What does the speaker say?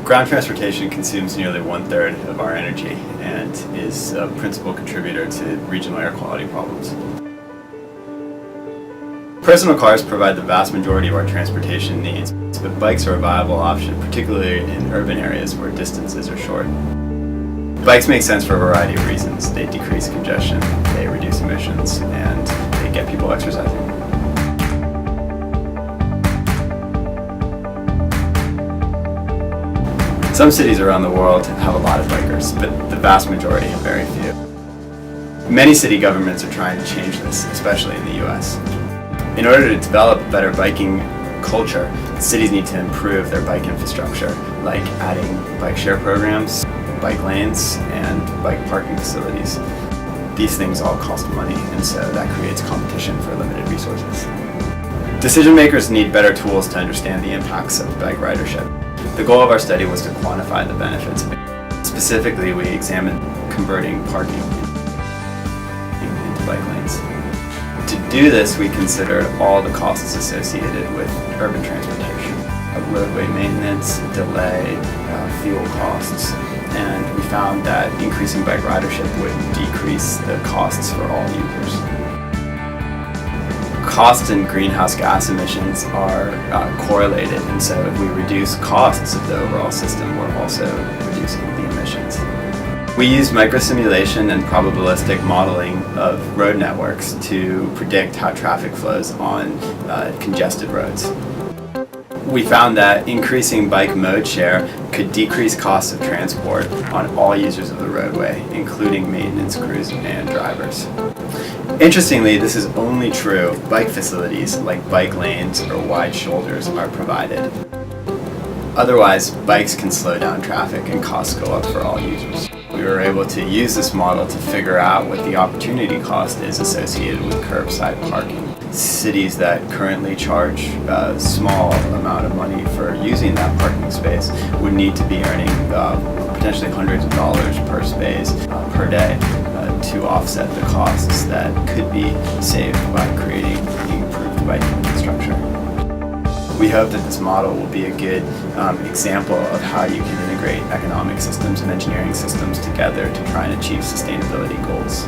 Ground transportation consumes nearly 1/3 of our energy and is a principal contributor to regional air quality problems. Personal cars provide the vast majority of our transportation needs, but bikes are a viable option, particularly in urban areas where distances are short. Bikes make sense for a variety of reasons. They decrease congestion, they reduce emissions, and they get people exercising. Some cities around the world have a lot of bikers, but the vast majority have very few. Many city governments are trying to change this, especially in the US. In order to develop a better biking culture, cities need to improve their bike infrastructure, like adding bike share programs, bike lanes, and bike parking facilities. These things all cost money, and so that creates competition for limited resources. Decision makers need better tools to understand the impacts of bike ridership. The goal of our study was to quantify the benefits of it. Specifically, we examined converting parking into bike lanes. To do this, we considered all the costs associated with urban transportation, roadway maintenance, delay, fuel costs, and we found that increasing bike ridership would decrease the costs for all users. Costs and greenhouse gas emissions are correlated, and so if we reduce costs of the overall system, we're also reducing the emissions. We used microsimulation and probabilistic modeling of road networks to predict how traffic flows on congested roads. We found that increasing bike mode share could decrease costs of transport on all users of the roadway, including maintenance crews and drivers. Interestingly, this is only true if bike facilities like bike lanes or wide shoulders are provided. Otherwise, bikes can slow down traffic and costs go up for all users. We were able to use this model to figure out what the opportunity cost is associated with curbside parking. Cities that currently charge a small amount of money for using that parking space would need to be earning potentially hundreds of dollars per space per day to offset the costs that could be saved by creating improved biking infrastructure. We hope that this model will be a good example of how you can integrate economic systems and engineering systems together to try and achieve sustainability goals.